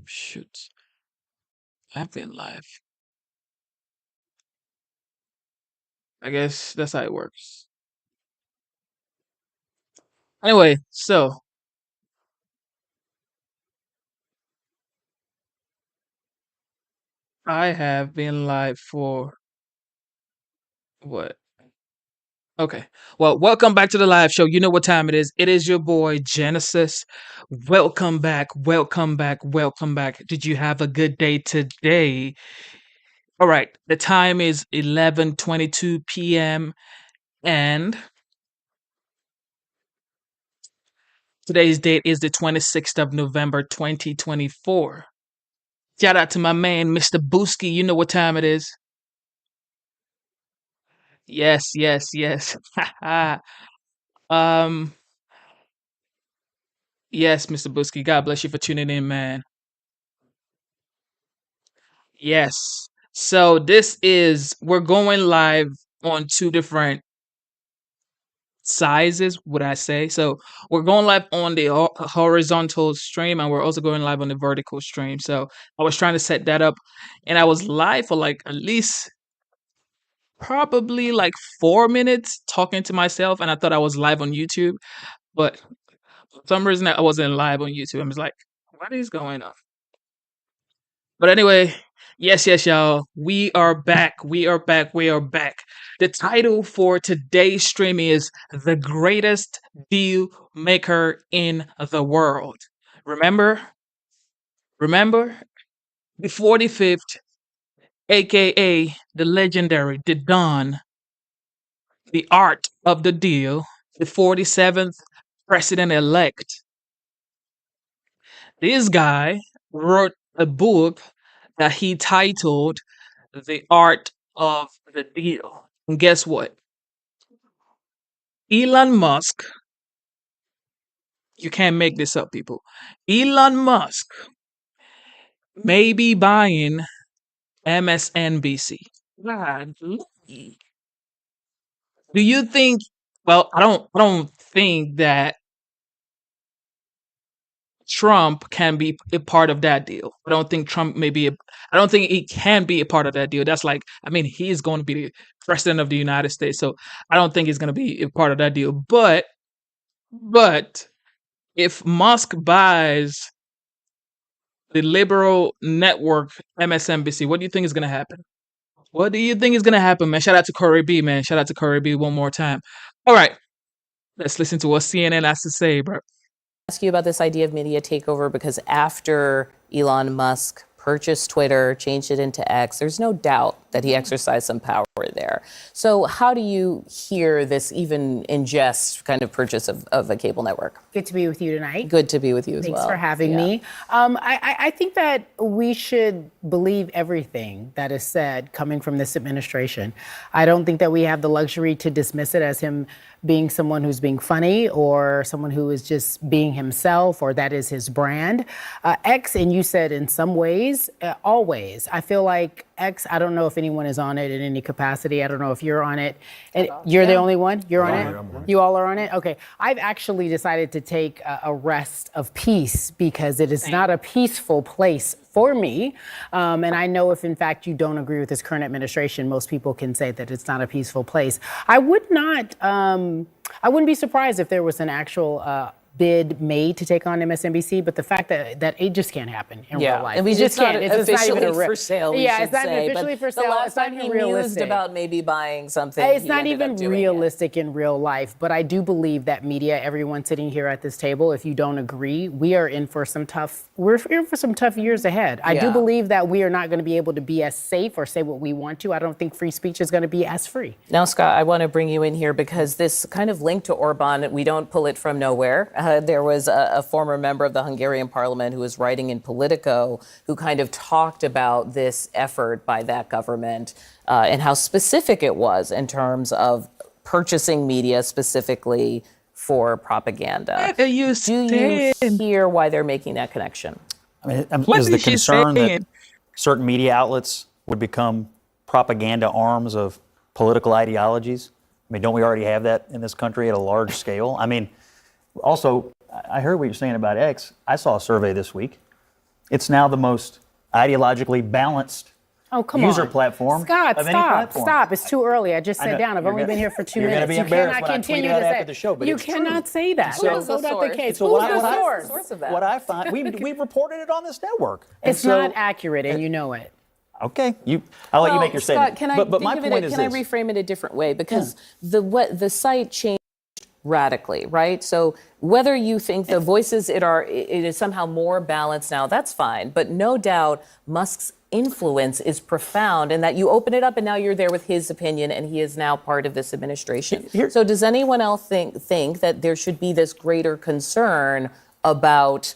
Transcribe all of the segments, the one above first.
Shoot. I've been live. I guess that's how it works. Anyway, so I have been live for what? Okay. Well, welcome back to the live show. You know what time it is. It is your boy Genesis. Welcome back. Welcome back. Welcome back. Did you have a good day today? All right. The time is 11:22 p.m. and today's date is the 26th of November 2024. Shout out to my man Mr. Booski. You know what time it is. Yes, yes, yes. um, yes, Mr. Booski. God bless you for tuning in, man. Yes. So we're going live on two different sizes, would I say? So we're going live on the horizontal stream and we're also going live on the vertical stream. So I was trying to set that up and I was live for like at least probably like 4 minutes talking to myself and I thought I was live on YouTube, but for some reason I wasn't live on YouTube. I was like, what is going on? But anyway, yes, yes, y'all. We are back. We are back. We are back. The title for today's stream is The Greatest Deal Maker in the World. Remember? Remember? The 45th, aka the legendary, the Don, the art of the deal, the 47th president elect. This guy wrote a book that he titled The Art of the Deal. And guess what? Elon Musk, you can't make this up, people. Elon Musk may be buying MSNBC. God, do you think? Well, I don't think that Trump can be a part of that deal. I don't think Trump may be. I don't think he can be a part of that deal. That's like, I mean, he's going to be the president of the United States, so I don't think he's going to be a part of that deal. But if Musk buys the liberal network MSNBC, what do you think is going to happen? What do you think is going to happen, man? Shout out to Corey B, man. Shout out to Corey B one more time. All right, let's listen to what CNN has to say, bro. Ask you about this idea of media takeover because after Elon Musk purchased Twitter, changed it into X, there's no doubt that he exercised some power there. So how do you hear this even in jest kind of purchase of a cable network? Good to be with you tonight. Good to be with you as well. Thanks for having me. I think that we should believe everything that is said coming from this administration. I don't think that we have the luxury to dismiss it as him being someone who's being funny or someone who is just being himself or that is his brand. X, and you said in some ways, always. I feel like X, I don't know if anyone is on it in any capacity. I don't know if you're on it. And you're the only one? You're on it? You all are on it? Okay. I've actually decided to take a rest of peace because it is not a peaceful place for me. And I know if in fact you don't agree with this current administration, most people can say that it's not a peaceful place. I wouldn't be surprised if there was an actual bid made to take on MSNBC, but the fact that it just can't happen in real life. I mean, It just it's not can't. officially not even for sale, we Yeah, should it's not say, officially but for sale. the last It's not time he even mused realistic. about maybe buying something, It's he not ended even up doing realistic in real life, but I do believe that media, everyone sitting here at this table, if you don't agree, we're in for some tough years ahead. I do believe that we are not going to be able to be as safe or say what we want to. I don't think free speech is going to be as free. Now, Scott, I want to bring you in here because this kind of link to Orban, we don't pull it from nowhere. There was a former member of the Hungarian parliament who was writing in Politico who kind of talked about this effort by that government and how specific it was in terms of purchasing media specifically for propaganda. What are you Do saying? you hear why they're making that connection? I mean, What is the is she concern saying? that certain media outlets would become propaganda arms of political ideologies? I mean, don't we already have that in this country at a large scale? I mean, also, I heard what you're saying about X. I saw a survey this week. It's now the most ideologically balanced user platform Scott, of any platform. stop. It's too early. I just sat down. I've only been here for 2 minutes. You're going to be You embarrassed cannot when I continue tweet to out say after the show, but you it's cannot true. say that. So- That's not the case. So Who's what the I- source? Source of that. What I find, we reported it on this network. And It's so- not accurate, and you know it. Okay, I'll let you make your statement. Scott, can I but think my of point it? is Can I this. reframe it a different way? Because the site changed radically, right? So whether you think the voices it is somehow more balanced now, that's fine. But no doubt Musk's influence is profound, and that you open it up and now you're there with his opinion, and he is now part of this administration. So does anyone else think that there should be this greater concern about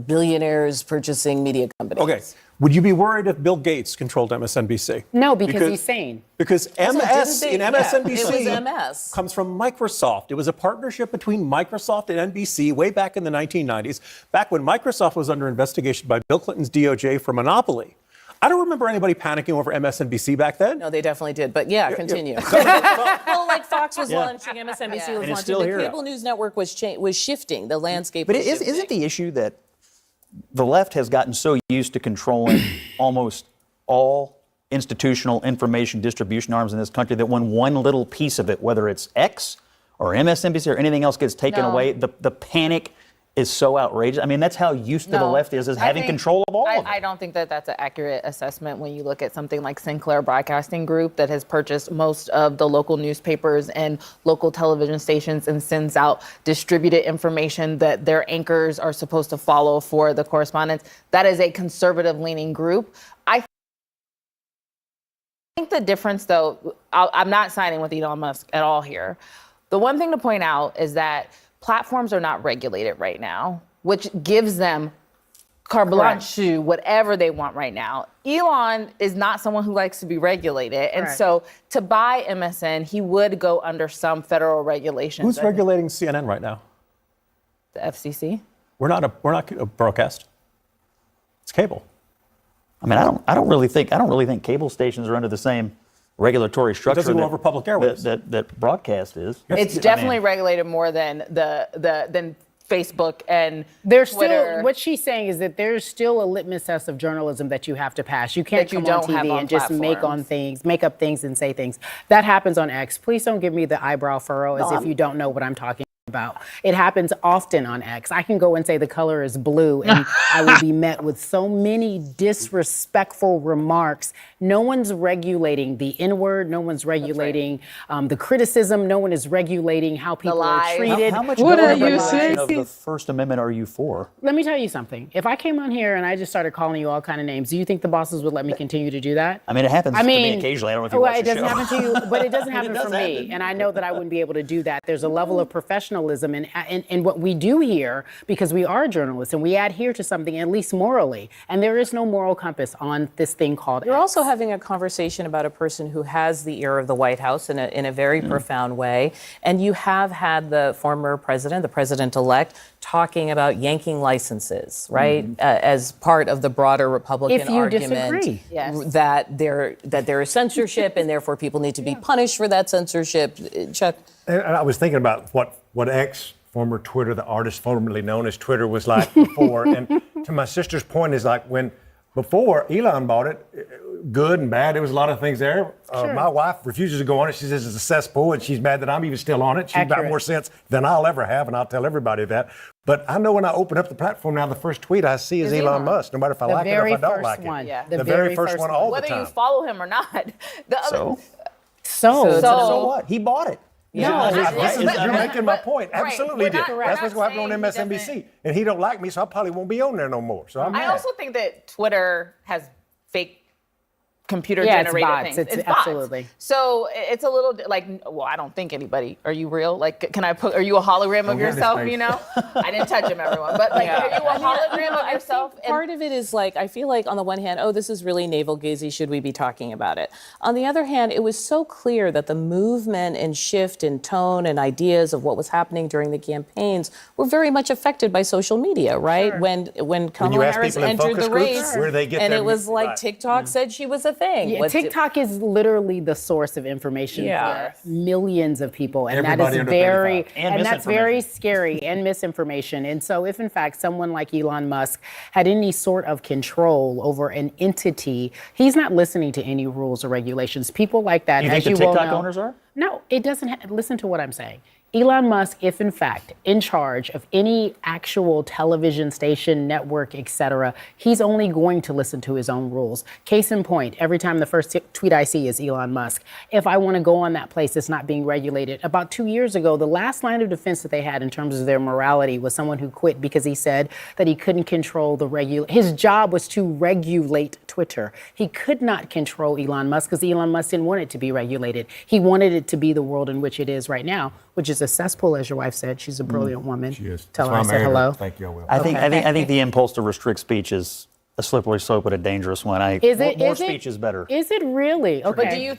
billionaires purchasing media companies? Okay. Would you be worried if Bill Gates controlled MSNBC? No, because he's sane. Because MS in MSNBC it was MS. comes from Microsoft. It was a partnership between Microsoft and NBC way back in the 1990s, back when Microsoft was under investigation by Bill Clinton's DOJ for monopoly. I don't remember anybody panicking over MSNBC back then. No, they definitely did. But yeah, continue. Well, like Fox was launching, MSNBC was And it's launching. still The here. cable news network was shifting. The landscape But was shifting. isn't the issue that the left has gotten so used to controlling almost all institutional information distribution arms in this country that when one little piece of it, whether it's X or MSNBC or anything else, gets taken away, the panic is so outrageous. I mean, that's how used to the left is having control of all of it. I don't think that that's an accurate assessment when you look at something like Sinclair Broadcasting Group that has purchased most of the local newspapers and local television stations and sends out distributed information that their anchors are supposed to follow for the correspondence. That is a conservative-leaning group. I think the difference, though, I'm not siding with Elon Musk at all here. The one thing to point out is that platforms are not regulated right now, which gives them carte blanche to whatever they want right now. Elon is not someone who likes to be regulated. And so to buy MSN, he would go under some federal regulations. Who's regulating CNN right now? The FCC. We're not a broadcast. It's cable. I mean, I don't really think cable stations are under the same regulatory structure doesn't go over public airwaves. that broadcast is. It's definitely regulated more than than Facebook and There's Twitter. still, what she's saying is that there's still a litmus test of journalism that you have to pass. You can't That you come on don't have TV on and just platforms. make up things and say things. That happens on X. Please don't give me the eyebrow furrow as if you don't know what I'm talking about. It happens often on X. I can go and say the color is blue and I will be met with so many disrespectful remarks. No one's regulating the N-word. No one's regulating the criticism. No one is regulating how people are lies. treated. How much What are government you regulation saying? of the First Amendment are you for? Let me tell you something. If I came on here and I just started calling you all kind of names, do you think the bosses would let me continue to do that? I mean, it happens to me occasionally. I don't know if you watch it the doesn't show. happen to you, but it doesn't happen does for me. happen. And I know that I wouldn't be able to do that. There's a level of professionalism in what we do here because we are journalists and we adhere to something at least morally. And there is no moral compass on this thing called You're X. also having a conversation about a person who has the ear of the White House in a very profound way. And you have had the former president, the president-elect, talking about yanking licenses, right? As part of the broader Republican If you argument disagree. Yes. that there is censorship and therefore people need to be punished for that censorship. Chuck? And I was thinking about what X, former Twitter, the artist formerly known as Twitter, was like before. And to my sister's point is like before Elon bought it, good and bad, there was a lot of things there. My wife refuses to go on it. She says it's a cesspool, and she's mad that I'm even still on it. She's got Accurate. more sense than I'll ever have, and I'll tell everybody that. But I know when I open up the platform now, the first tweet I see is Elon Musk, no matter if I The like it or very if I don't first like it. one. Yeah. The very first one all Whether the time. you follow him or not. The other, So what? He bought it. You're making my point. Right. Absolutely We're did. not- That's we're what's not happening on saying he MSNBC. doesn't- And he don't like me, so I probably won't be on there no more. So I'm I mad. also think that Twitter has fake computer Yeah, it's generated bots. things. It's bots. absolutely. So it's a little like, well, I don't think anybody. Are you real? Like, can I put? Are you a hologram of goodness yourself? sakes. You know, I didn't touch him, everyone. But like, are you a hologram of yourself? I think part of it is like, I feel like on the one hand, oh, this is really navel-gazing, should we be talking about it? On the other hand, it was so clear that the movement and shift in tone and ideas of what was happening during the campaigns were very much affected by social media, right? When Kamala ask Harris people in entered focus the groups race, where they get and their it was like right. TikTok said she was a thing. Yeah, TikTok is literally the source of information for millions of people, and Everybody that is under very 35. And that's very misinformation. scary and misinformation. And so, if in fact someone like Elon Musk had any sort of control over an entity, he's not listening to any rules or regulations. People like that, You think as the you well TikTok know, owners are? no, it doesn't. Listen to what I'm saying. Elon Musk, if in fact in charge of any actual television station, network, etc., he's only going to listen to his own rules. Case in point, every time the first tweet I see is Elon Musk. If I want to go on that place, it's not being regulated. About 2 years ago, the last line of defense that they had in terms of their morality was someone who quit because he said that he couldn't control his job was to regulate Twitter. He could not control Elon Musk because Elon Musk didn't want it to be regulated. He wanted it to be the world in which it is right now, which is a cesspool, as your wife said. She's a brilliant woman. She is. Tell That's her I why said married her. hello. Thank you, I will. I think the impulse to restrict speech is a slippery slope, but a dangerous one. More speech is better. Is it really? Okay. But do you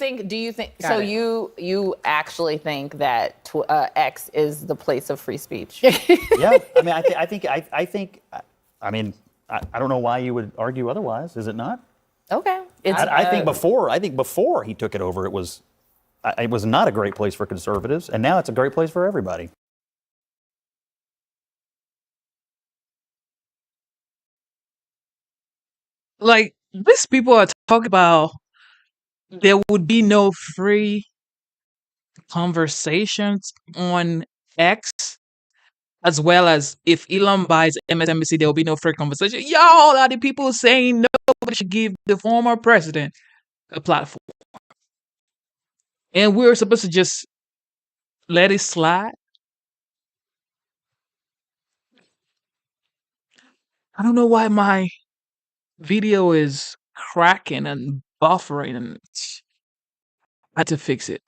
think so? You actually think that X is the place of free speech? Yeah, I mean, I don't know why you would argue otherwise. Is it not? Okay. I think before he took it over, it was not a great place for conservatives, and now it's a great place for everybody. Like, these people are talking about there would be no free conversations on X, as well as if Elon buys MSNBC, there will be no free conversation. Y'all are the people saying nobody should give the former president a platform. And we're supposed to just let it slide. I don't know why my video is cracking and buffering, and I had to fix it.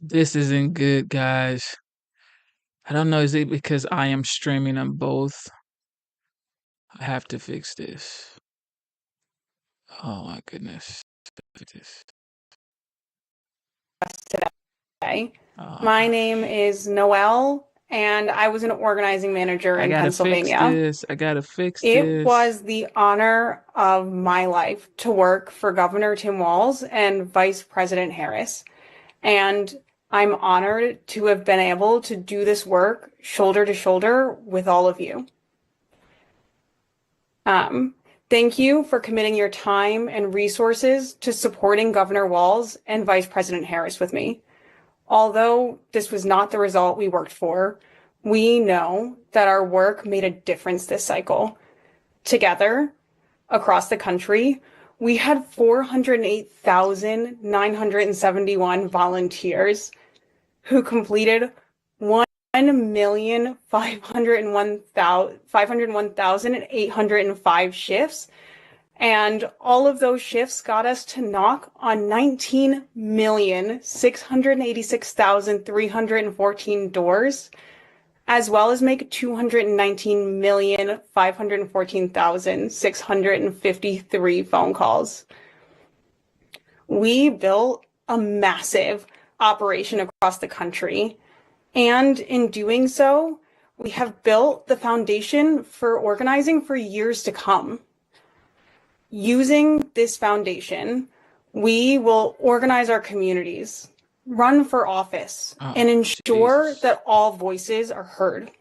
This isn't good, guys. I don't know, is it because I am streaming on both? I have to fix this. Oh my goodness. This. today. Oh, My name is Noelle, and I was an organizing manager I in gotta Pennsylvania. fix this. I gotta fix It this. was the honor of my life to work for Governor Tim Walz and Vice President Harris. And I'm honored to have been able to do this work shoulder to shoulder with all of you. Thank you for committing your time and resources to supporting Governor Walz and Vice President Harris with me. Although this was not the result we worked for, we know that our work made a difference this cycle. Together, across the country, we had 408,971 volunteers who completed 1,501,805 shifts. And all of those shifts got us to knock on 19,686,314 doors, as well as make 219,514,653 phone calls. We built a massive operation across the country. And in doing so, we have built the foundation for organizing for years to come. Using this foundation, we will organize our communities, run for office, and ensure that all voices are heard.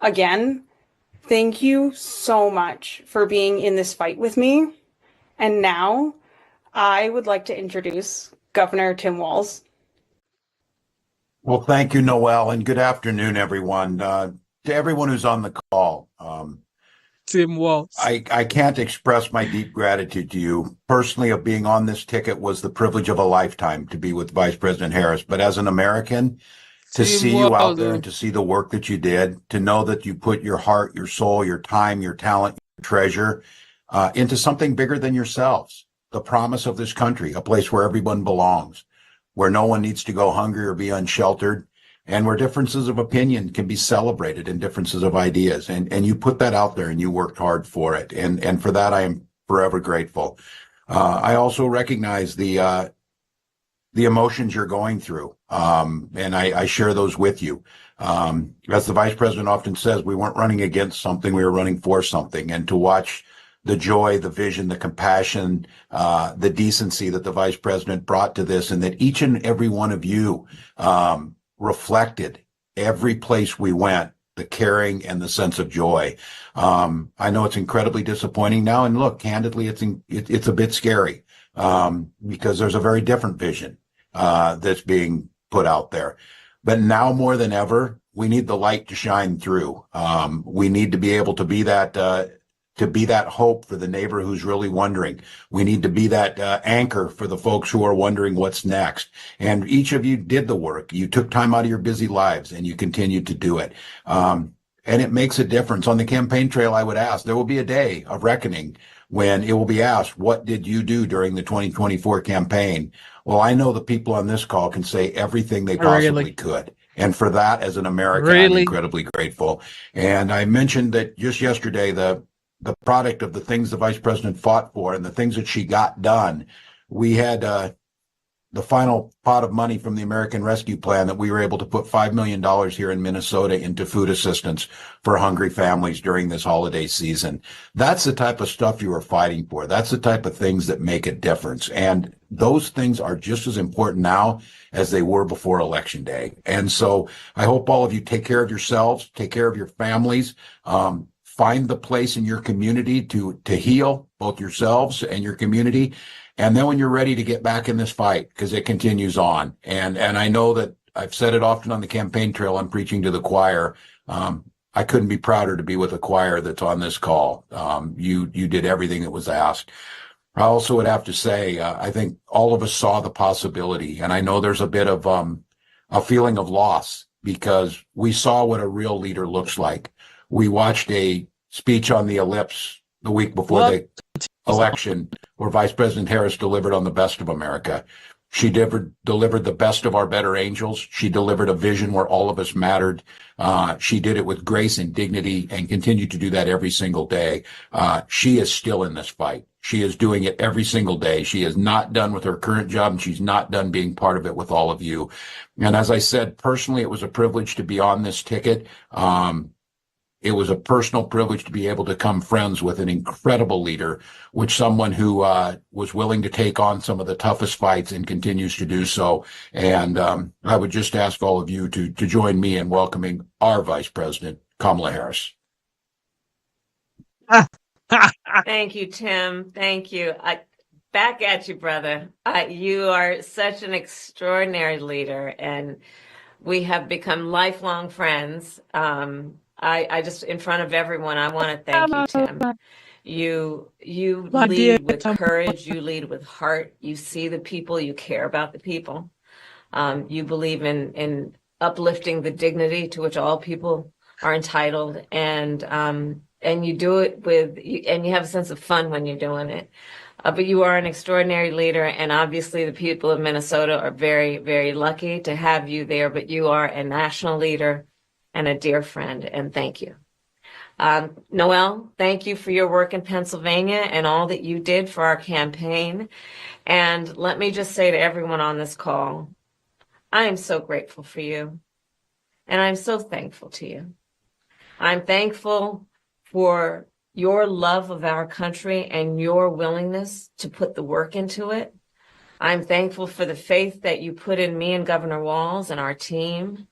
Again, thank you so much for being in this fight with me. And now I would like to introduce Governor Tim Walz. Well, thank you, Noelle, and good afternoon, everyone. To everyone who's on the call, Tim Walz. I can't express my deep gratitude to you. Personally, of being on this ticket was the privilege of a lifetime to be with Vice President Harris. But as an American, to Tim see you out Walz. there and to see the work that you did, to know that you put your heart, your soul, your time, your talent, your treasure into something bigger than yourselves, the promise of this country, a place where everyone belongs, where no one needs to go hungry or be unsheltered, and where differences of opinion can be celebrated and differences of ideas. And you put that out there and you worked hard for it. And for that, I am forever grateful. I also recognize the emotions you're going through. And I share those with you. As the vice president often says, we weren't running against something, we were running for something. And to watch the joy, the vision, the compassion, the decency that the vice president brought to this, and that each and every one of you reflected every place we went, the caring and the sense of joy. I know it's incredibly disappointing now. And look, candidly, it's a bit scary because there's a very different vision that's being put out there. But now more than ever, we need the light to shine through. We need to be able to be that hope for the neighbor who's really wondering. We need to be that anchor for the folks who are wondering what's next. And each of you did the work. You took time out of your busy lives and you continued to do it. And it makes a difference. On the campaign trail, I would ask, there will be a day of reckoning when it will be asked, what did you do during the 2024 campaign? Well, I know the people on this call can say everything they possibly could. And for that, as an American, I'm incredibly grateful. And I mentioned that just yesterday, the product of the things the vice president fought for and the things that she got done, we had the final pot of money from the American Rescue Plan that we were able to put $5 million here in Minnesota into food assistance for hungry families during this holiday season. That's the type of stuff you are fighting for. That's the type of things that make a difference. And those things are just as important now as they were before Election Day. And so I hope all of you take care of yourselves, take care of your families, find the place in your community to heal both yourselves and your community. And then when you're ready to get back in this fight, because it continues on. And I know that I've said it often on the campaign trail, I'm preaching to the choir. I couldn't be prouder to be with a choir that's on this call. You did everything that was asked. I also would have to say, I think all of us saw the possibility. And I know there's a bit of a feeling of loss because we saw what a real leader looks like. We watched a speech on the ellipse the week before the election where Vice President Harris delivered on the best of America. She delivered the best of our better angels. She delivered a vision where all of us mattered. She did it with grace and dignity and continued to do that every single day. She is still in this fight. She is doing it every single day. She is not done with her current job, and she's not done being part of it with all of you. And as I said, personally, it was a privilege to be on this ticket. It was a personal privilege to be able to become friends with an incredible leader, with someone who was willing to take on some of the toughest fights and continues to do so. And I would just ask all of you to join me in welcoming our Vice President, Kamala Harris. Thank you, Tim. Thank you. Back at you, brother. You are such an extraordinary leader, and we have become lifelong friends. I just, in front of everyone, I want to thank you, Tim. You lead with courage. You lead with heart. You see the people. You care about the people. You believe in uplifting the dignity to which all people are entitled, and you do it and you have a sense of fun when you're doing it. But you are an extraordinary leader, and obviously the people of Minnesota are very, very lucky to have you there. But you are a national leader and a dear friend, and thank you. Noel, thank you for your work in Pennsylvania and all that you did for our campaign. And let me just say to everyone on this call, I am so grateful for you, and I'm so thankful to you. I'm thankful for your love of our country and your willingness to put the work into it. I'm thankful for the faith that you put in me and Governor Walz and our team.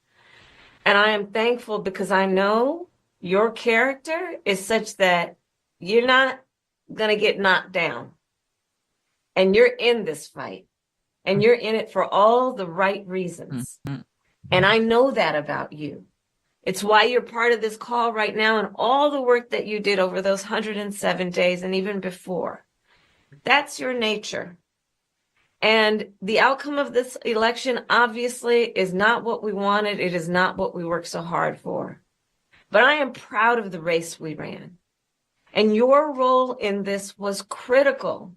And I am thankful because I know your character is such that you're not going to get knocked down. And you're in this fight. And you're in it for all the right reasons. And I know that about you. It's why you're part of this call right now and all the work that you did over those 107 days and even before. That's your nature. And the outcome of this election obviously is not what we wanted. It is not what we worked so hard for. But I am proud of the race we ran. And your role in this was critical.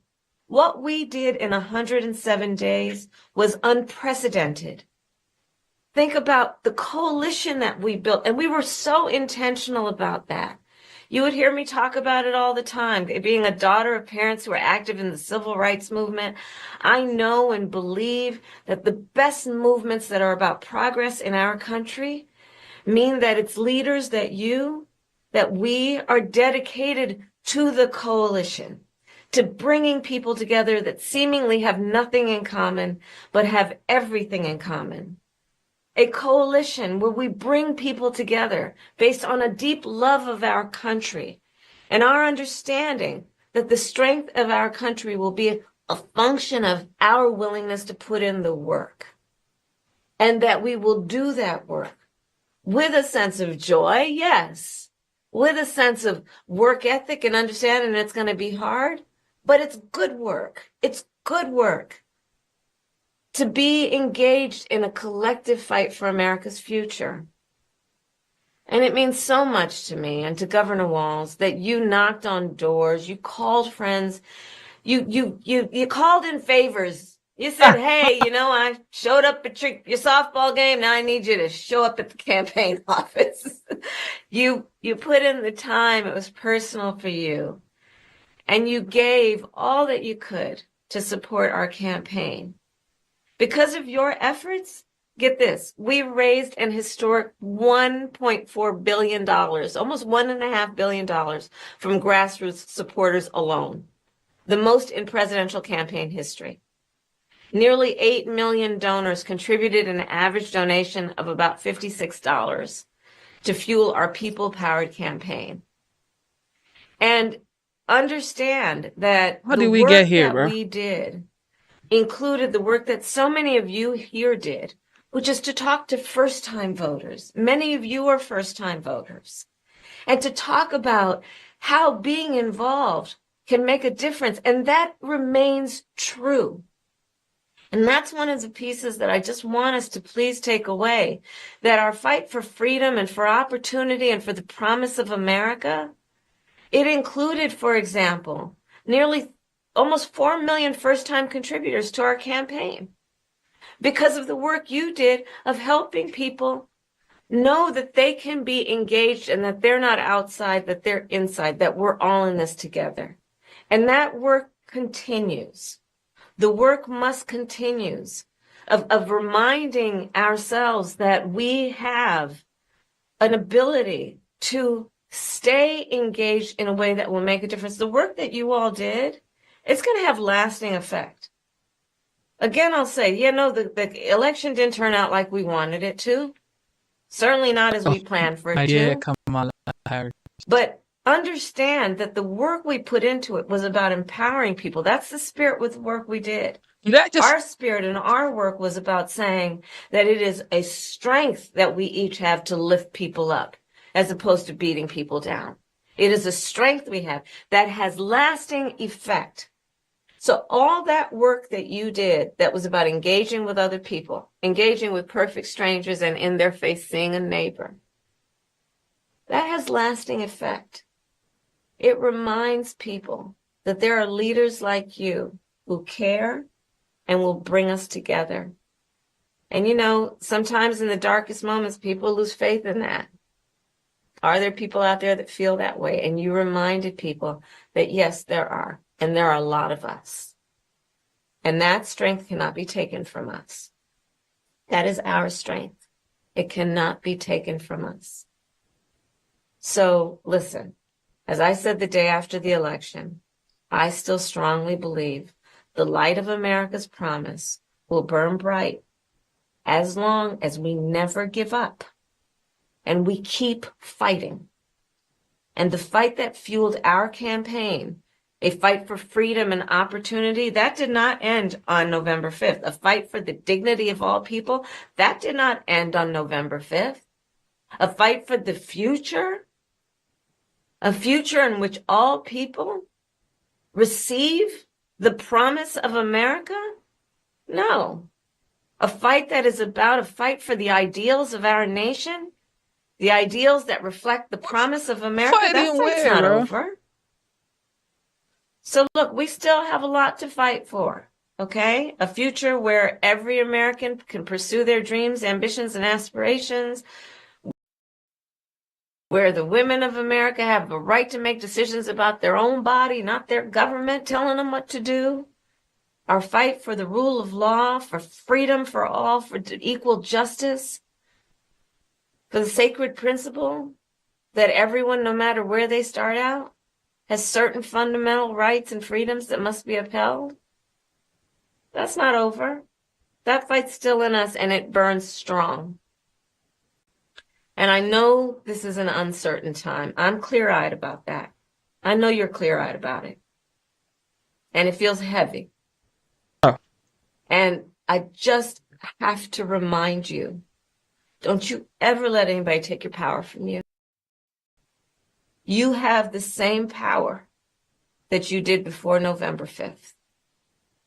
What we did in 107 days was unprecedented. Think about the coalition that we built, and we were so intentional about that. You would hear me talk about it all the time. Being a daughter of parents who are active in the civil rights movement, I know and believe that the best movements that are about progress in our country mean that it's leaders that we are dedicated to the coalition, to bringing people together that seemingly have nothing in common, but have everything in common. A coalition where we bring people together based on a deep love of our country and our understanding that the strength of our country will be a function of our willingness to put in the work, and that we will do that work with a sense of joy, yes, with a sense of work ethic and understanding it's going to be hard, but it's good work. It's good work. To be engaged in a collective fight for America's future. And it means so much to me and to Governor Walz that you knocked on doors, you called friends, you called in favors. You said, hey, I showed up at your softball game. Now I need you to show up at the campaign office. You put in the time. It was personal for you. And you gave all that you could to support our campaign. Because of your efforts, get this, we raised an historic $1.4 billion, almost $1.5 billion from grassroots supporters alone, the most in presidential campaign history. Nearly 8 million donors contributed an average donation of about $56 to fuel our people-powered campaign. And understand that How the did we work get here, that bro? we did included the work that so many of you here did, which is to talk to first-time voters. Many of you are first-time voters. And to talk about how being involved can make a difference. And that remains true. And that's one of the pieces that I just want us to please take away, that our fight for freedom and for opportunity and for the promise of America, it included, for example, nearly almost 4 million first-time contributors to our campaign because of the work you did of helping people know that they can be engaged and that they're not outside, that they're inside, that we're all in this together. And that work continues. The work must continue of reminding ourselves that we have an ability to stay engaged in a way that will make a difference. The work that you all did, it's going to have lasting effect. Again, I'll say, the election didn't turn out like we wanted it to. Certainly not as we planned for it Yeah, to. Kamala Harris. But understand that the work we put into it was about empowering people. That's the spirit with the work we did. Our spirit and our work was about saying that it is a strength that we each have to lift people up as opposed to beating people down. It is a strength we have that has lasting effect. So all that work that you did that was about engaging with other people, engaging with perfect strangers and in their face seeing a neighbor, that has lasting effect. It reminds people that there are leaders like you who care and will bring us together. And sometimes in the darkest moments, people lose faith in that. Are there people out there that feel that way? And you reminded people that yes, there are. And there are a lot of us. And that strength cannot be taken from us. That is our strength. It cannot be taken from us. So listen, as I said the day after the election, I still strongly believe the light of America's promise will burn bright as long as we never give up and we keep fighting. And the fight that fueled our campaign, a fight for freedom and opportunity, that did not end on November 5th. A fight for the dignity of all people, that did not end on November 5th. A fight for the future, a future in which all people receive the promise of America? No. A fight that is about a fight for the ideals of our nation, the ideals that reflect the promise of America. That fight's not over. So look, we still have a lot to fight for, okay? A future where every American can pursue their dreams, ambitions, and aspirations, where the women of America have the right to make decisions about their own body, not their government telling them what to do. Our fight for the rule of law, for freedom for all, for equal justice, for the sacred principle that everyone, no matter where they start out, has certain fundamental rights and freedoms that must be upheld. That's not over. That fight's still in us, and it burns strong. And I know this is an uncertain time. I'm clear-eyed about that. I know you're clear-eyed about it. And it feels heavy. And I just have to remind you, don't you ever let anybody take your power from you. You have the same power that you did before November 5th.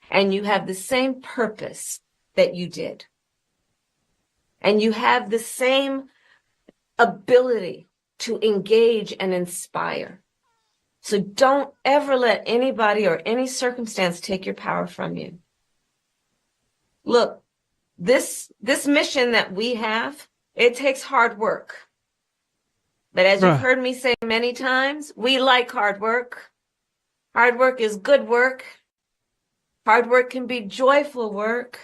And you have the same purpose that you did. And you have the same ability to engage and inspire. So don't ever let anybody or any circumstance take your power from you. Look, this mission that we have, it takes hard work. But as you've heard me say many times, we like hard work. Hard work is good work. Hard work can be joyful work.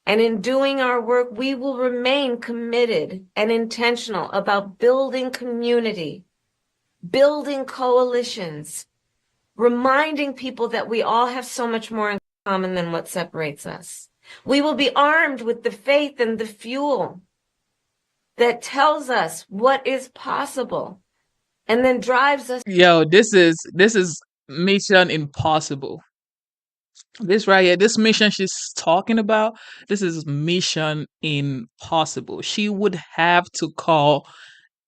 And in doing our work, we will remain committed and intentional about building community, building coalitions, reminding people that we all have so much more in common than what separates us. We will be armed with the faith and the fuel that tells us what is possible and then drives us. Yo, this is Mission Impossible. This right here, this mission she's talking about, this is Mission Impossible. She would have to call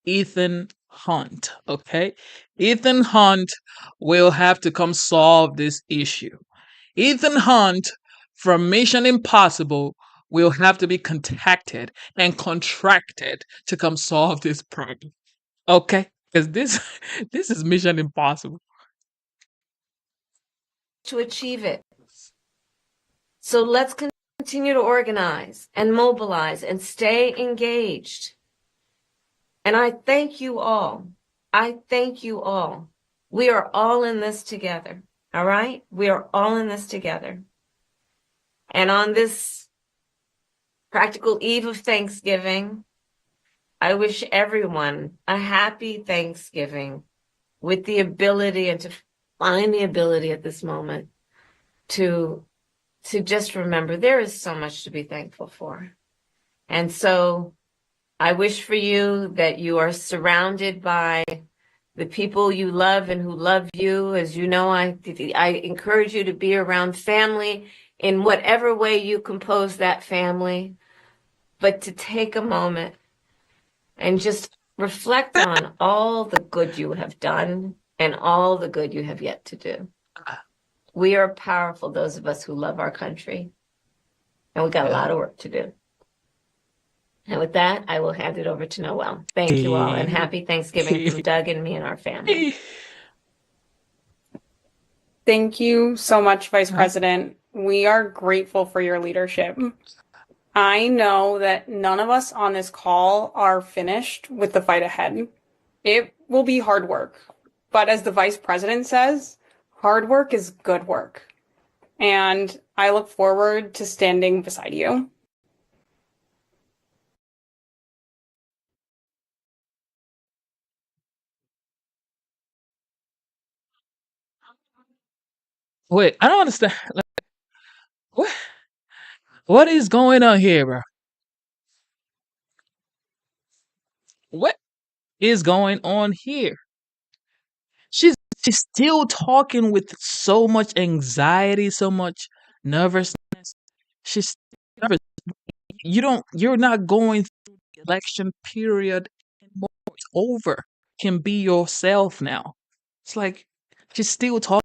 Ethan Hunt, okay? Ethan Hunt will have to come solve this issue. Ethan Hunt from Mission Impossible will have to be contacted and contracted to come solve this problem. Okay? Because this this is Mission Impossible. To achieve it. So let's continue to organize and mobilize and stay engaged. And I thank you all. I thank you all. We are all in this together. All right? We are all in this together. And on this practical eve of Thanksgiving, I wish everyone a happy Thanksgiving with the ability and to find the ability at this moment to just remember there is so much to be thankful for. And so I wish for you that you are surrounded by the people you love and who love you. As you know, I encourage you to be around family in whatever way you compose that family, but to take a moment and just reflect on all the good you have done and all the good you have yet to do. We are powerful, those of us who love our country, and we've got a lot of work to do. And with that, I will hand it over to Noel. Thank you all, and happy Thanksgiving from Doug and me and our family. Thank you so much, Vice President. We are grateful for your leadership. I know that none of us on this call are finished with the fight ahead. It will be hard work. But as the Vice President says, hard work is good work. And I look forward to standing beside you. Wait, I don't understand. Like, what is going on here, bro? What is going on here? She's still talking with so much anxiety, so much nervousness. She's nervous. You're not going through the election period anymore. It's over. Can be yourself now. It's like she's still talking.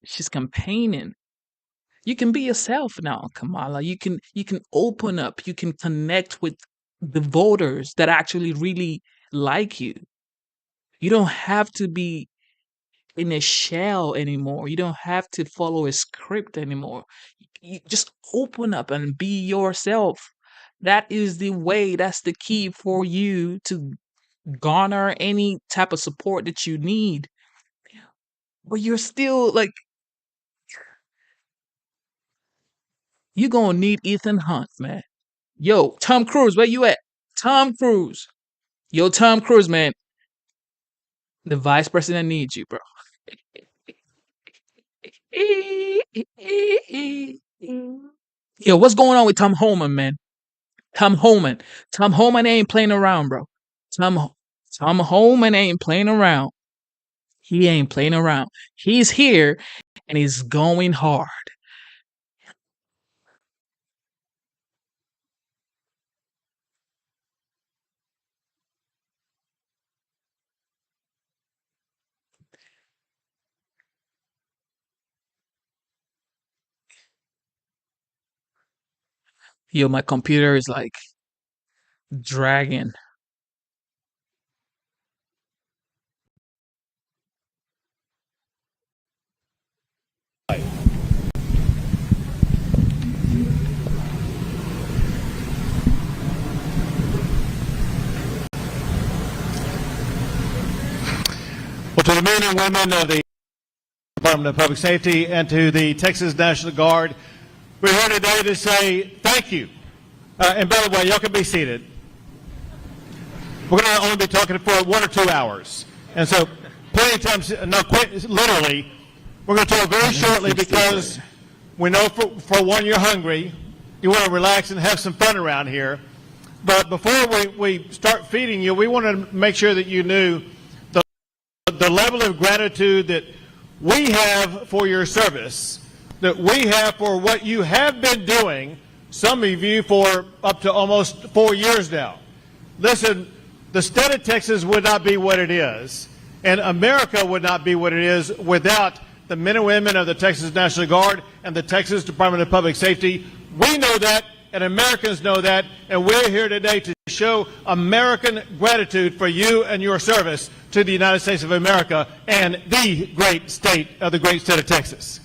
She's campaigning. You can be yourself now, Kamala. You can open up. You can connect with the voters that actually really like you. You don't have to be in a shell anymore. You don't have to follow a script anymore. You just open up and be yourself. That is the way, that's the key for you to garner any type of support that you need. But you're still like, you're gonna need Ethan Hunt, man. Yo, Tom Cruise, where you at? Tom Cruise. Yo, Tom Cruise, man. The vice president needs you, bro. Yo, what's going on with Tom Homan, man? Tom Homan. Tom Homan ain't playing around, bro. Tom Tom Homan ain't playing around. He ain't playing around. He's here and he's going hard. Yo, my computer is like dragging. Well, to the men and women of the Department of Public Safety and to the Texas National Guard, we're here today to say thank you. And by the way, y'all can be seated. We're going to only be talking for 1 or 2 hours. And so plenty of time, no, quite literally, we're going to talk very shortly because we know for one, you're hungry. You want to relax and have some fun around here. But before we start feeding you, we want to make sure that you knew the level of gratitude that we have for your service, that we have for what you have been doing, some of you for up to almost 4 years now. Listen, the state of Texas would not be what it is, and America would not be what it is without the men and women of the Texas National Guard and the Texas Department of Public Safety. We know that, and Americans know that, and we're here today to show American gratitude for you and your service to the United States of America and the great state of Texas.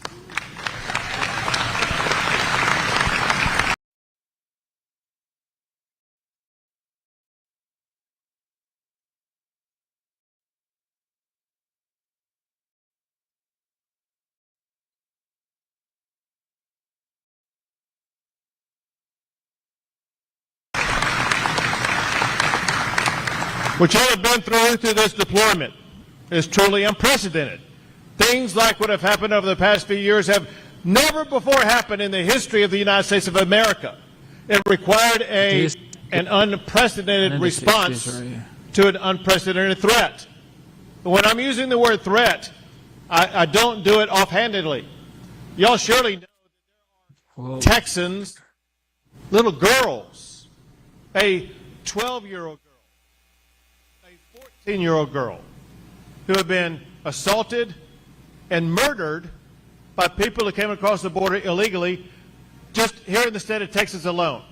What you have been through this deployment is truly unprecedented. Things like what have happened over the past few years have never before happened in the history of the United States of America. It required an unprecedented response to an unprecedented threat. When I'm using the word threat, I don't do it offhandedly. Y'all surely know that there are Texans, little girls, a 12-year-old girl, a 14-year-old girl, who have been assaulted and murdered by people who came across the border illegally just here in the state of Texas alone.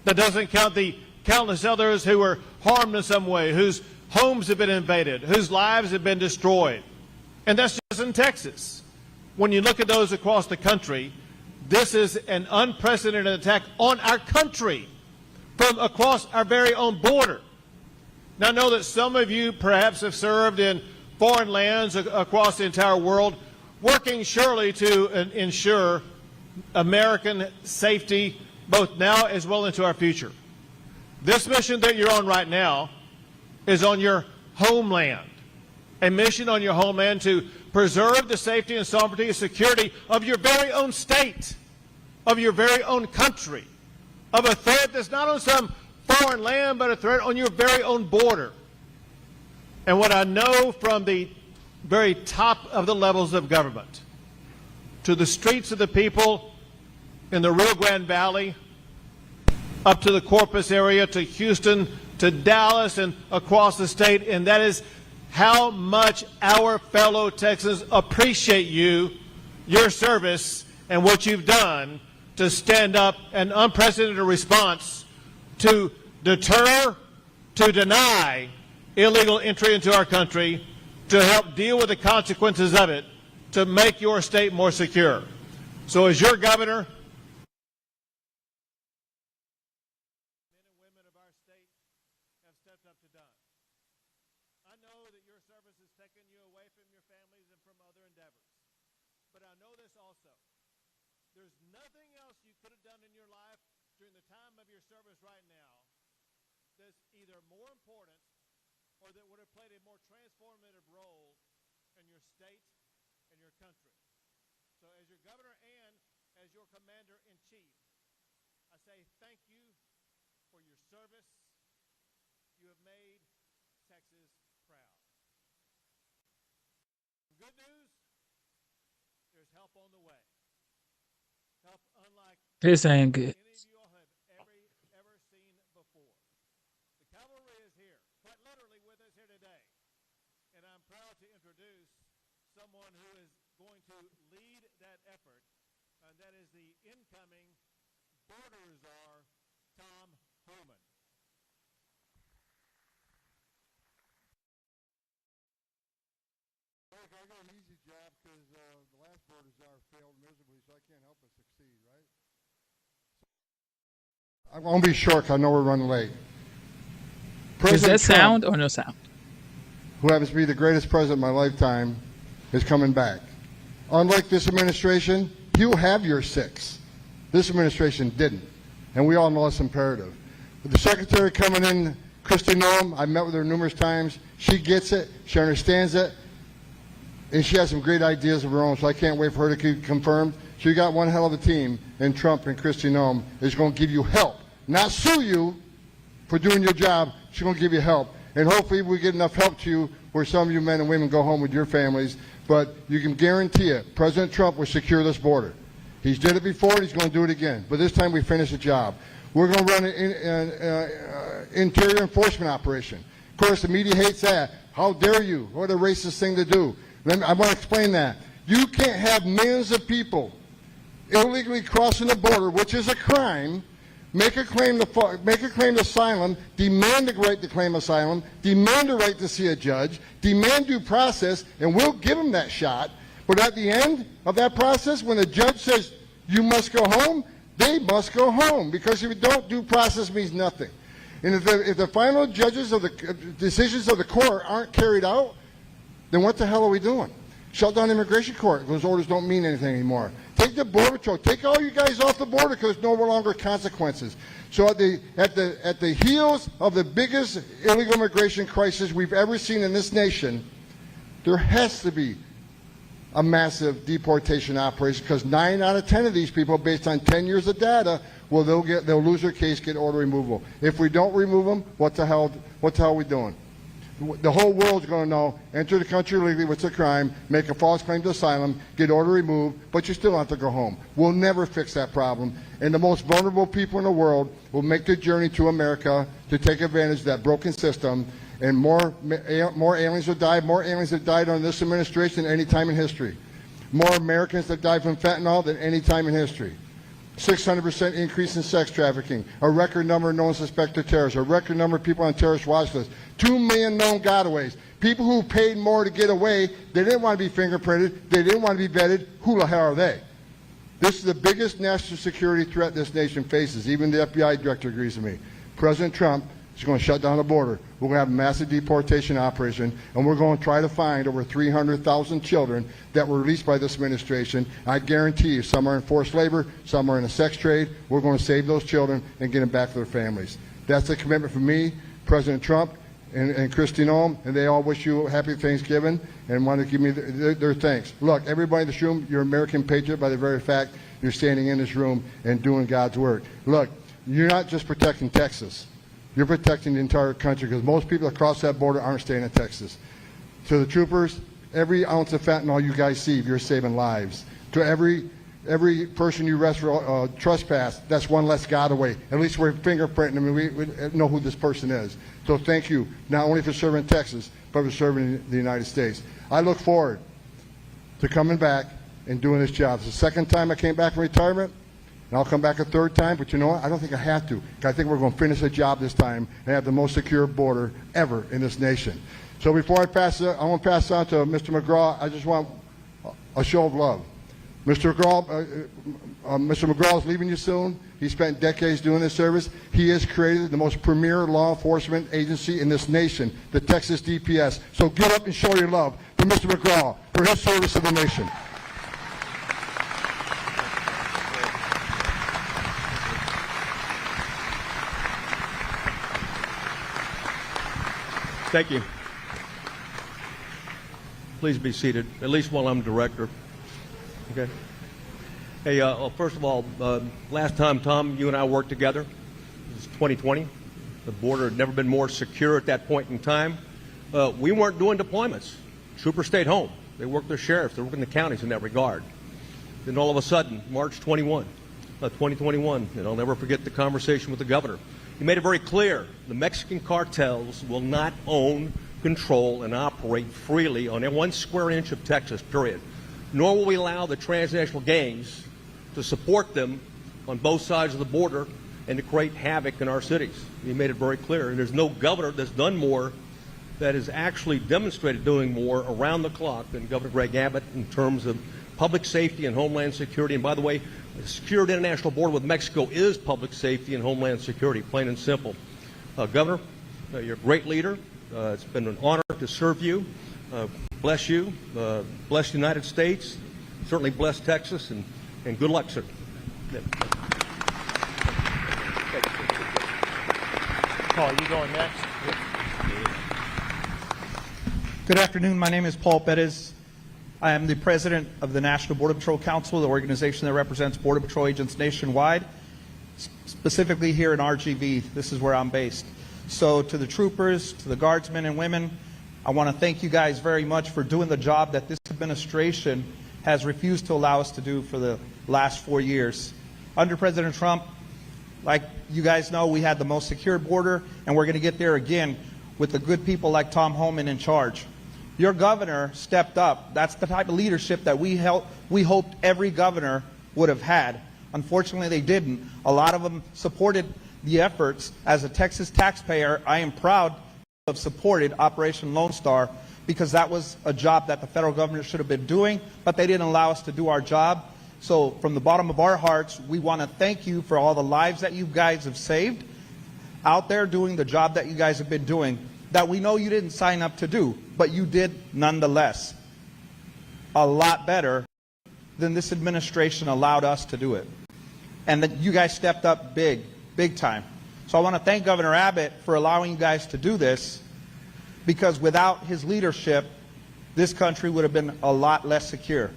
That doesn't count the countless others who were harmed in some way, whose homes have been invaded, whose lives have been destroyed. And that's just in Texas. When you look at those across the country, this is an unprecedented attack on our country from across our very own border. Now, I know that some of you perhaps have served in foreign lands across the entire world, working surely to ensure American safety both now as well into our future. This mission that you're on right now is on your homeland, a mission on your homeland to preserve the safety and sovereignty and security of your very own state, of your very own country, of a threat that's not on some foreign land, but a threat on your very own border. And what I know from the very top of the levels of government to the streets of the people in the Rio Grande Valley, up to the Corpus area, to Houston, to Dallas, and across the state, and that is how much our fellow Texans appreciate you, your service, and what you've done to stand up an unprecedented response to deter, to deny illegal entry into our country, to help deal with the consequences of it to make your state more secure. So as your governor, men and women of our state have stepped up to done. I know that your service has taken you away from your families and from other endeavors. But I know this also. There's nothing else you could have done in your life during the time of your service right now that's either more important or that would have played a more transformative role in your state and your country. So as your governor and as your commander-in-chief, I say thank you for your service. You have made Texas proud. Good news, there's help on the way. Help unlike This ain't good. any of you all have ever seen before. The cavalry is here, quite literally with us here today. And I'm proud to introduce someone who is going to lead that effort, and that is the incoming border czar, Tom Homan. Look, I got an easy job because the last border czar failed miserably, so I can't help but succeed, right? I won't be short 'cause I know we're running late. Is that President Trump, sound or no sound? who happens to be the greatest president of my lifetime, is coming back. Unlike this administration, he'll have your six. This administration didn't, and we all know it's imperative. With the secretary coming in, Kristi Noem, I met with her numerous times. She gets it, she understands it, and she has some great ideas of her own, so I can't wait for her to be confirmed. So you got one hell of a team, and Trump and Kristi Noem is going to give you help, not sue you for doing your job. She's going to give you help, and hopefully we get enough help to you where some of you men and women go home with your families. But you can guarantee it, President Trump will secure this border. He's did it before, and he's going to do it again. But this time we finish the job. We're going to run an interior enforcement operation. Of course, the media hates that. How dare you? What a racist thing to do. I want to explain that. You can't have millions of people illegally crossing the border, which is a crime, make a claim to asylum, demand the right to claim asylum, demand the right to see a judge, demand due process, and we'll give them that shot. But at the end of that process, when the judge says you must go home, they must go home, because if you don't, due process means nothing. And if the final judges of the decisions of the court aren't carried out, then what the hell are we doing? Shut down the immigration court. Those orders don't mean anything anymore. Take the border patrol. Take all you guys off the border, because there's no longer consequences. So at the heels of the biggest illegal immigration crisis we've ever seen in this nation, there has to be a massive deportation operation, because 9 out of 10 of these people, based on 10 years of data, they'll lose their case, get order removal. If we don't remove them, what the hell are we doing? The whole world's going to know, enter the country illegally, what's a crime, make a false claim to asylum, get order removed, but you still have to go home. We'll never fix that problem. And the most vulnerable people in the world will make the journey to America to take advantage of that broken system, and more aliens will die. More aliens have died under this administration than any time in history. More Americans have died from fentanyl than any time in history. 600% increase in sex trafficking, a record number of known suspected terrorists, a record number of people on terrorist watch lists, 2 million known gotaways, people who paid more to get away. They didn't want to be fingerprinted, they didn't want to be vetted. Who the hell are they? This is the biggest national security threat this nation faces. Even the FBI director agrees with me. President Trump is going to shut down the border. We're going to have a massive deportation operation, and we're going to try to find over 300,000 children that were released by this administration. I guarantee you, some are in forced labor, some are in the sex trade. We're going to save those children and get them back to their families. That's a commitment from me, President Trump, and Kristi Noem, and they all wish you a happy Thanksgiving and want to give me their thanks. Look, everybody in this room, you're an American patriot by the very fact you're standing in this room and doing God's work. Look, you're not just protecting Texas. You're protecting the entire country, because most people across that border aren't staying in Texas. To the troopers, every ounce of fentanyl you guys see, you're saving lives. To every person you arrest for trespass, that's one less gotaway. At least we're fingerprinting them, and we know who this person is. So thank you, not only for serving Texas, but for serving the United States. I look forward to coming back and doing this job. It's the second time I came back from retirement. And I'll come back a third time, but you know what? I don't think I have to. I think we're going to finish the job this time and have the most secure border ever in this nation. So before I pass it, I want to pass it on to Mr. McGraw. I just want a show of love. Mr. McGraw is leaving you soon. He spent decades doing this service. He has created the most premier law enforcement agency in this nation, the Texas DPS. So get up and show your love for Mr. McGraw for his service to the nation. Thank you. Please be seated, at least while I'm director. Okay. Hey, well, first of all, last time, Tom, you and I worked together, it was 2020. The border had never been more secure at that point in time. We weren't doing deployments. Troopers stayed home. They worked their sheriffs. They worked in the counties in that regard. Then all of a sudden, March 2021, and I'll never forget the conversation with the governor. He made it very clear the Mexican cartels will not own, control, and operate freely on 1 square inch of Texas, period. Nor will we allow the transnational gangs to support them on both sides of the border and to create havoc in our cities. He made it very clear. And there's no governor that's done more, that has actually demonstrated doing more around the clock than Governor Greg Abbott in terms of public safety and homeland security. And by the way, a secured international border with Mexico is public safety and homeland security, plain and simple. Governor, you're a great leader. It's been an honor to serve you. Bless you. Bless the United States. Certainly bless Texas. And good luck, sir. Paul, you going next? Good afternoon. My name is Paul Perez. I am the president of the National Border Patrol Council, the organization that represents Border Patrol agents nationwide, specifically here in RGV. This is where I'm based. So to the troopers, to the guardsmen and women, I want to thank you guys very much for doing the job that this administration has refused to allow us to do for the last 4 years. Under President Trump, like you guys know, we had the most secure border, and we're going to get there again with the good people like Tom Homan in charge. Your governor stepped up. That's the type of leadership that we hoped every governor would have had. Unfortunately, they didn't. A lot of them supported the efforts. As a Texas taxpayer, I am proud to have supported Operation Lone Star because that was a job that the federal government should have been doing, but they didn't allow us to do our job. So from the bottom of our hearts, we want to thank you for all the lives that you guys have saved out there doing the job that you guys have been doing, that we know you didn't sign up to do, but you did nonetheless. A lot better than this administration allowed us to do it. And that you guys stepped up big time. So I want to thank Governor Abbott for allowing you guys to do this, because without his leadership, this country would have been a lot less secure.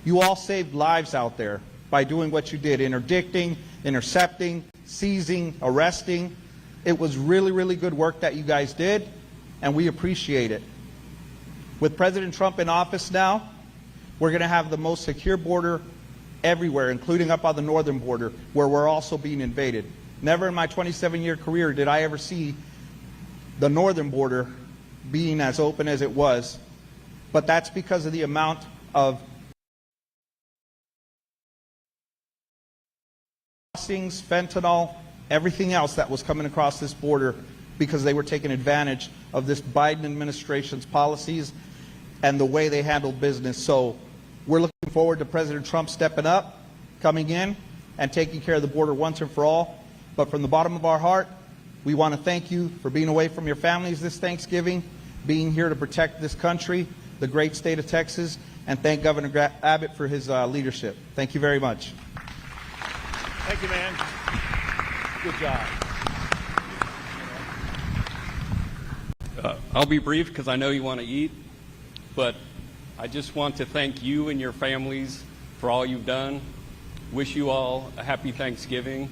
You all saved lives out there by doing what you did, interdicting, intercepting, seizing, arresting. It was really, really good work that you guys did, and we appreciate it. With President Trump in office now, we're going to have the most secure border everywhere, including up on the northern border, where we're also being invaded. Never in my 27-year career did I ever see the northern border being as open as it was, but that's because of the amount of crossings, fentanyl, everything else that was coming across this border, because they were taking advantage of this Biden administration's policies and the way they handled business. So we're looking forward to President Trump stepping up, coming in, and taking care of the border once and for all. But from the bottom of our heart, we want to thank you for being away from your families this Thanksgiving, being here to protect this country, the great state of Texas, and thank Governor Abbott for his leadership. Thank you very much. Thank you, man. Good job. I'll be brief because I know you want to eat, but I just want to thank you and your families for all you've done. Wish you all a happy Thanksgiving.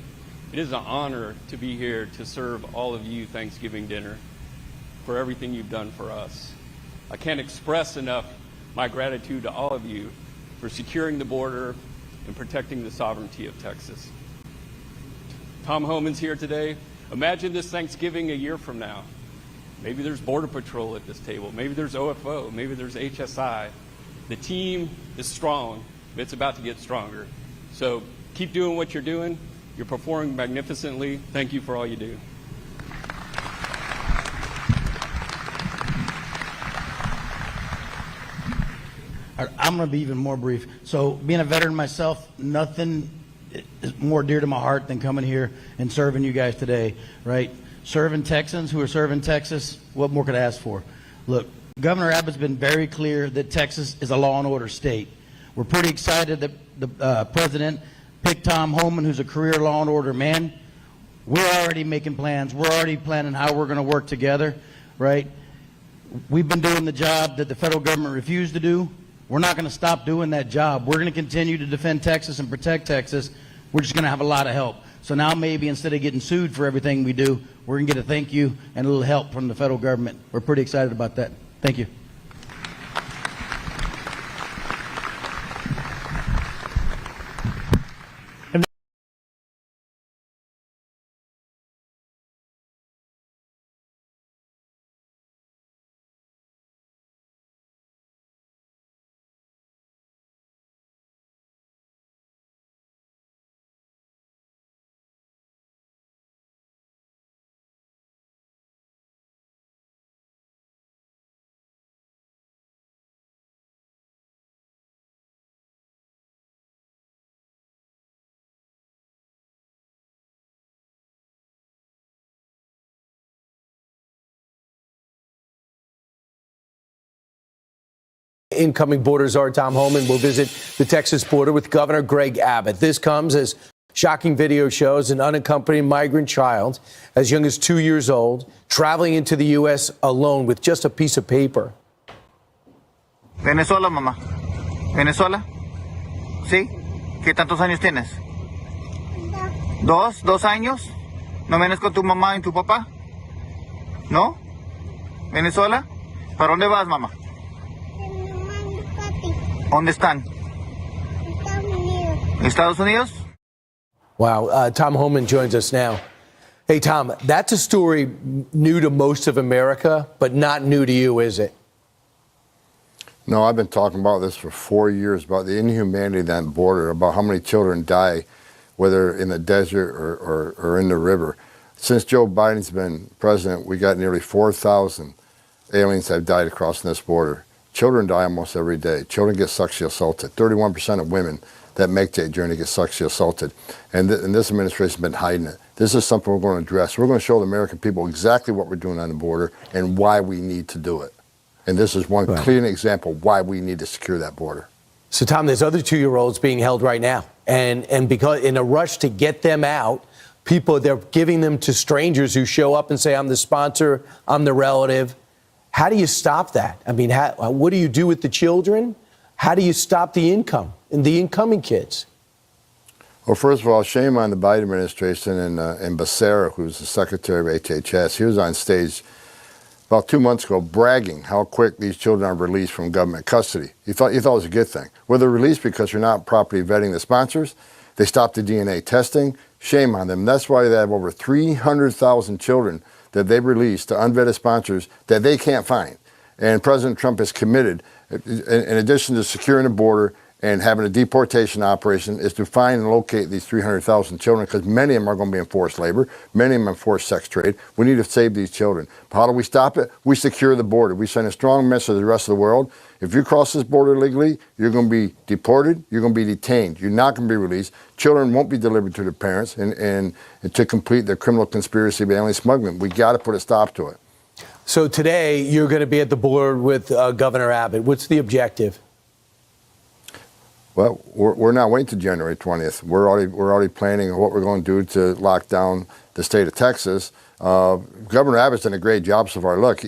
It is an honor to be here to serve all of you Thanksgiving dinner for everything you've done for us. I can't express enough my gratitude to all of you for securing the border and protecting the sovereignty of Texas. Tom Homan's here today. Imagine this Thanksgiving a year from now. Maybe there's Border Patrol at this table. Maybe there's OFO. Maybe there's HSI. The team is strong. It's about to get stronger. So keep doing what you're doing. You're performing magnificently. Thank you for all you do. I'm going to be even more brief. So being a veteran myself, nothing is more dear to my heart than coming here and serving you guys today, right? Serving Texans who are serving Texas, what more could I ask for? Look, Governor Abbott's been very clear that Texas is a law and order state. We're pretty excited that the president picked Tom Homan, who's a career law and order man. We're already making plans. We're already planning how we're going to work together, right? We've been doing the job that the federal government refused to do. We're not going to stop doing that job. We're going to continue to defend Texas and protect Texas. We're just going to have a lot of help. So now maybe instead of getting sued for everything we do, we're going to get a thank you and a little help from the federal government. We're pretty excited about that. Thank you. Incoming border czar Tom Homan will visit the Texas border with Governor Greg Abbott. This comes as shocking video shows an unaccompanied migrant child as young as 2 years old traveling into the U.S. alone with just a piece of paper. Venezuela, mamá. Venezuela. ¿Sí? ¿Qué tantos años tienes? ¿Dos años? ¿No vienes con tu mamá y tu papá? ¿No? ¿Venezuela? ¿Para dónde vas, mamá? ¿Dónde están? Estados Unidos. Wow. Tom Homan joins us now. Hey, Tom, that's a story new to most of America, but not new to you, is it? No, I've been talking about this for 4 years, about the inhumanity of that border, about how many children die, whether in the desert or in the river. Since Joe Biden's been president, we got nearly 4,000 aliens that have died across this border. Children die almost every day. Children get sexually assaulted. 31% of women that make that journey get sexually assaulted. And this administration has been hiding it. This is something we're going to address. We're going to show the American people exactly what we're doing on the border and why we need to do it. And this is one clear example why we need to secure that border. So, Tom, there's other 2-year-olds being held right now. And because in a rush to get them out, they're giving them to strangers who show up and say, I'm the sponsor, I'm the relative. How do you stop that? I mean, what do you do with the children? How do you stop the income and the incoming kids? Well, first of all, shame on the Biden administration and Becerra, who's the secretary of HHS. He was on stage about 2 months ago bragging how quick these children are released from government custody. He thought it was a good thing. Well, they're released because you're not properly vetting the sponsors. They stopped the DNA testing. Shame on them. That's why they have over 300,000 children that they've released to unvetted sponsors that they can't find. And President Trump is committed, in addition to securing the border and having a deportation operation, is to find and locate these 300,000 children, because many of them are going to be in forced labor, many of them in forced sex trade. We need to save these children. But how do we stop it? We secure the border. We send a strong message to the rest of the world. If you cross this border illegally, you're going to be deported, you're going to be detained, you're not going to be released. Children won't be delivered to their parents and to complete their criminal conspiracy of alien smuggling. We got to put a stop to it. So today you're going to be at the board with Governor Abbott. What's the objective? Well, we're not waiting to January 20th. We're already planning what we're going to do to lock down the state of Texas. Governor Abbott's done a great job so far. Look,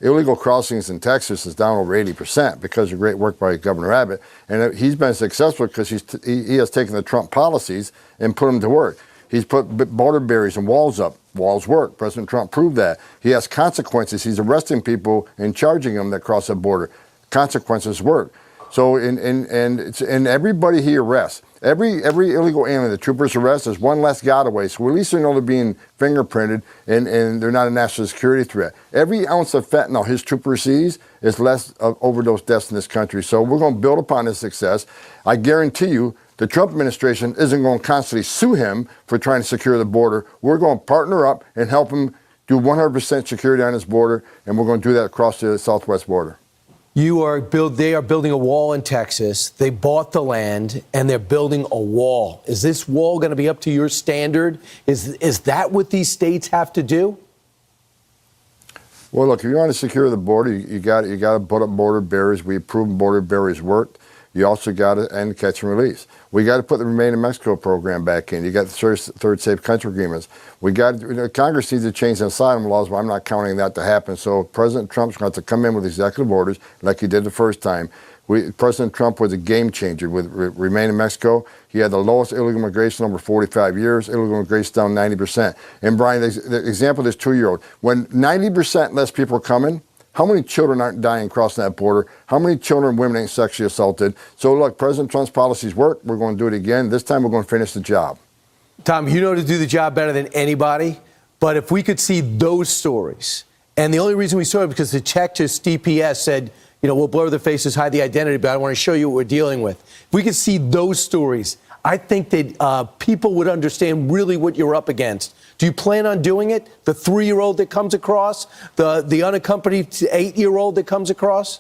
illegal crossings in Texas is down over 80% because of great work by Governor Abbott. And he's been successful because he has taken the Trump policies and put them to work. He's put border barriers and walls up. Walls work. President Trump proved that. He has consequences. He's arresting people and charging them that cross the border. Consequences work. So, and everybody he arrests, every illegal alien the troopers arrest is one less getaway. So at least they know they're being fingerprinted and they're not a national security threat. Every ounce of fentanyl his trooper sees is less of overdose deaths in this country. So we're going to build upon his success. I guarantee you the Trump administration isn't going to constantly sue him for trying to secure the border. We're going to partner up and help him do 100% security on his border, and we're going to do that across the southwest border. They are building a wall in Texas. They bought the land and they're building a wall. Is this wall going to be up to your standard? Is that what these states have to do? Well, look, if you want to secure the border, you got to put up border barriers. We've proven border barriers worked. You also got to end catch and release. We got to put the Remain in Mexico program back in. You got the third safe country agreements. Congress needs to change the asylum laws, but I'm not counting that to happen. So President Trump's going to have to come in with executive orders like he did the first time. President Trump was a game changer with Remain in Mexico. He had the lowest illegal immigration over 45 years. Illegal immigration down 90%. And Brian, the example of this 2-year-old, when 90% less people are coming, how many children aren't dying crossing that border? How many children and women ain't sexually assaulted? So look, President Trump's policies work. We're going to do it again. This time we're going to finish the job. Tom, you know to do the job better than anybody. But if we could see those stories, and the only reason we saw it because the check to DPS said, we'll blur the faces, hide the identity, but I want to show you what we're dealing with. If we could see those stories, I think that people would understand really what you're up against. Do you plan on doing it? The 3-year-old that comes across, the unaccompanied 8-year-old that comes across?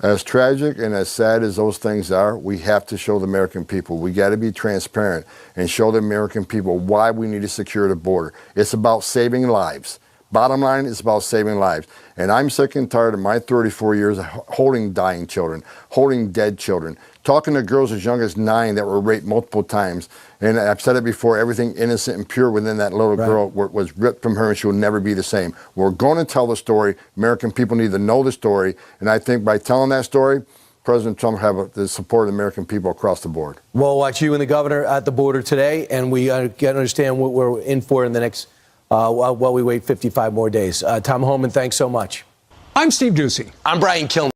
As tragic and as sad as those things are, we have to show the American people. We got to be transparent and show the American people why we need to secure the border. It's about saving lives. Bottom line, it's about saving lives. And I'm sick and tired of my 34 years of holding dying children, holding dead children, talking to girls as young as 9 that were raped multiple times. And I've said it before, everything innocent and pure within that little girl was ripped from her and she will never be the same. We're going to tell the story. American people need to know the story. And I think by telling that story, President Trump have the support of the American people across the board. We'll watch you and the governor at the border today, and we got to understand what we're in for in the next while we wait 55 more days. Tom Homan, thanks so much. I'm Steve Ducey. I'm Brian Kilmer.